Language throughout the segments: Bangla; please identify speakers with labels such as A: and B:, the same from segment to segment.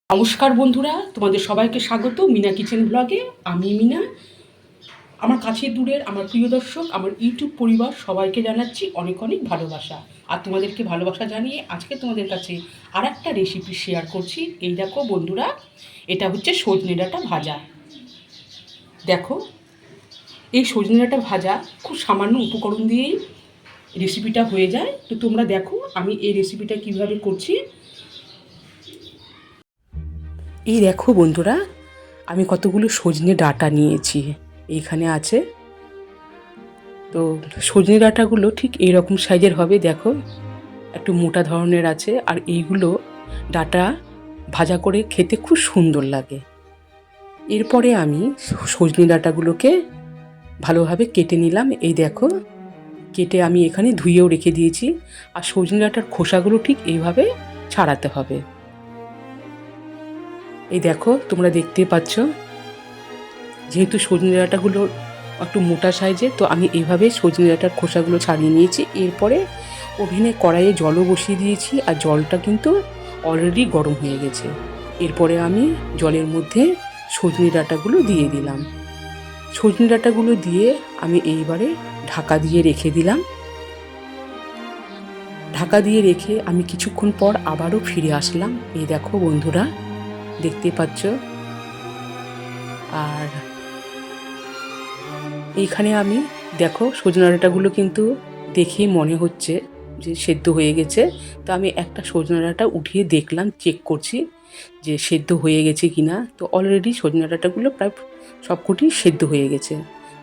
A: নমস্কার বন্ধুরা, তোমাদের সবাইকে স্বাগত মিনা কিচেন ব্লগে। আমি মিনা। আমার কাছের দূরের আমার প্রিয় দর্শক, আমার ইউটিউব পরিবার সবাইকে জানাচ্ছি অনেক অনেক ভালোবাসা। আর তোমাদেরকে ভালোবাসা জানিয়ে আজকে তোমাদের কাছে আর একটা রেসিপি শেয়ার করছি। এই দেখো বন্ধুরা, এটা হচ্ছে সজনে ডাঁটা ভাজা। দেখো, এই সজনে ডাঁটা ভাজা খুব সামান্য উপকরণ দিয়েই রেসিপিটা হয়ে যায়। তো তোমরা দেখো আমি এই রেসিপিটা কিভাবে করছি। এই দেখো বন্ধুরা, আমি কতগুলো সজনে ডাঁটা নিয়েছি, এইখানে আছে। তো সজনে ডাঁটাগুলো ঠিক এইরকম সাইজের হবে, দেখো একটু মোটা ধরনের আছে। আর এইগুলো ডাঁটা ভাজা করে খেতে খুব সুন্দর লাগে। এরপরে আমি সজনে ডাঁটাগুলোকে ভালোভাবে কেটে নিলাম। এই দেখো, কেটে আমি এখানে ধুয়েও রেখে দিয়েছি। আর সজনে ডাঁটার খোসাগুলো ঠিক এইভাবে ছাড়াতে হবে। এই দেখো, তোমরা দেখতে পাচ্ছ, যেহেতু সজনে ডাঁটাগুলো একটু মোটা সাইজের, তো আমি এইভাবে সজনে ডাঁটার খোসাগুলো ছাড়িয়ে নিয়েছি। এরপরে ওভেনে কড়াইয়ে জলও বসিয়ে দিয়েছি, আর জলটা কিন্তু অলরেডি গরম হয়ে গেছে। এরপরে আমি জলের মধ্যে সজনে ডাঁটাগুলো দিয়ে দিলাম। সজনে ডাঁটাগুলো দিয়ে আমি এইবারে ঢাকা দিয়ে রেখে দিলাম। ঢাকা দিয়ে রেখে আমি কিছুক্ষণ পর আবারও ফিরে আসলাম। এই দেখো বন্ধুরা, দেখতে পাচ্ছ। আর এইখানে আমি দেখো সজনে ডাঁটাগুলো কিন্তু দেখেই মনে হচ্ছে যে সেদ্ধ হয়ে গেছে। তো আমি একটা সজনে ডাঁটা উঠিয়ে দেখলাম, চেক করছি যে সেদ্ধ হয়ে গেছে কিনা। তো অলরেডি সজনে ডাঁটাগুলো প্রায় সবকটি সেদ্ধ হয়ে গেছে।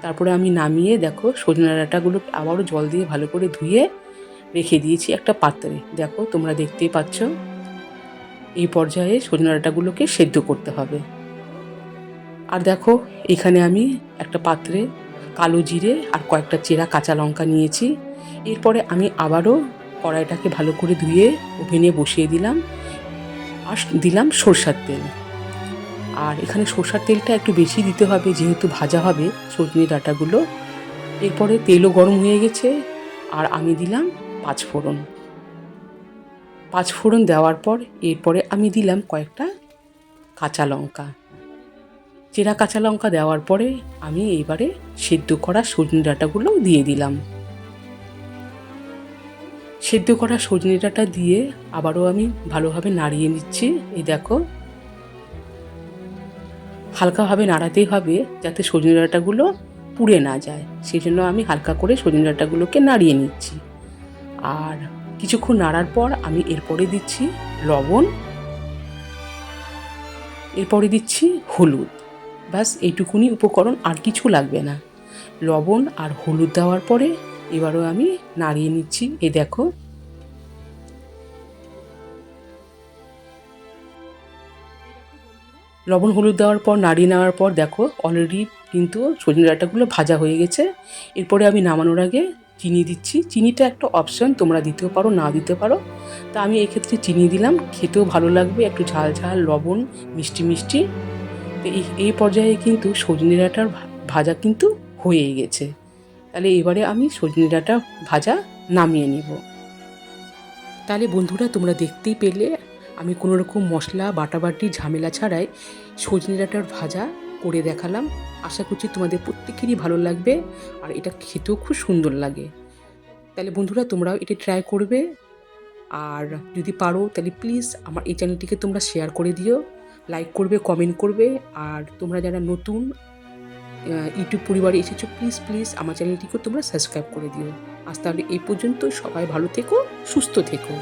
A: তারপরে আমি নামিয়ে দেখো সজনে ডাঁটাগুলো আবারও জল দিয়ে ভালো করে ধুয়ে রেখে দিয়েছি একটা পাত্রে। দেখো তোমরা দেখতেই পাচ্ছ, এই পর্যায়ে সজনে ডাঁটাগুলোকে সেদ্ধ করতে হবে। আর দেখো, এখানে আমি একটা পাত্রে কালো জিরে আর কয়েকটা চেরা কাঁচা লঙ্কা নিয়েছি। এরপরে আমি আবারও কড়াইটাকে ভালো করে ধুয়ে ওভেনে বসিয়ে দিলাম। আর দিলাম সরষার তেল। আর এখানে সরষার তেলটা একটু বেশি দিতে হবে, যেহেতু ভাজা হবে সজনে ডাঁটাগুলো। এরপরে তেলও গরম হয়ে গেছে, আর আমি দিলাম পাঁচফোড়ন। পাঁচফোড়ন দেওয়ার পর এরপরে আমি দিলাম কয়েকটা কাঁচা লঙ্কা। চেরা কাঁচা লঙ্কা দেওয়ার পরে আমি এইবারে সেদ্ধ করা সজনে ডাঁটাগুলো দিয়ে দিলাম। সেদ্ধ করা সজনে ডাঁটা দিয়ে আবারও আমি ভালোভাবে নাড়িয়ে নিচ্ছি। এই দেখো, হালকাভাবে নাড়াতেই হবে যাতে সজনে ডাঁটাগুলো পুড়ে না যায়। সেই জন্য আমি হালকা করে সজনে ডাঁটাগুলোকে নাড়িয়ে নিচ্ছি। আর কিছুক্ষণ নাড়ার পর আমি এরপরে দিচ্ছি লবণ, এরপরে দিচ্ছি হলুদ। ব্যাস এইটুকুনি উপকরণ, আর কিছু লাগবে না। লবণ আর হলুদ দেওয়ার পরে এবারও আমি নাড়িয়ে নিচ্ছি। এই দেখো, লবণ হলুদ দেওয়ার পর নাড়িয়ে নেওয়ার পর দেখো অলরেডি কিন্তু সজনে ডাঁটাগুলো ভাজা হয়ে গেছে। এরপরে আমি নামানোর আগে চিনি দিচ্ছি। চিনিটা একটা অপশন, তোমরা দিতেও পারো না দিতে পারো। তা আমি এক্ষেত্রে চিনি দিলাম, খেতেও ভালো লাগবে, একটু ঝাল ঝাল, লবণ, মিষ্টি মিষ্টি। তো এই পর্যায়ে কিন্তু সজনে ডাঁটার ভাজা কিন্তু হয়েই গেছে। তাহলে এবারে আমি সজনে ডাঁটা ভাজা নামিয়ে নিব। তাহলে বন্ধুরা, তোমরা দেখতেই পেলে আমি কোনো রকম মশলা বাটাবাটি ঝামেলা ছাড়াই সজনে ডাঁটার ভাজা করে দেখালাম। আশা করছি তোমাদের প্রত্যেকেরই ভালো লাগবে, আর এটা খেতেও খুব সুন্দর লাগে। তাহলে বন্ধুরা, তোমরাও এটা ট্রাই করবে। আর যদি পারো তাহলে প্লিজ আমার এই চ্যানেলটিকে তোমরা শেয়ার করে দিও, লাইক করবে, কমেন্ট করবে। আর তোমরা যারা নতুন ইউটিউব পরিবারে এসেছো, প্লিজ প্লিজ আমার চ্যানেলটিকে তোমরা সাবস্ক্রাইব করে দিও। আজ তাহলে এই পর্যন্ত, সবাই ভালো থেকো, সুস্থ থেকো।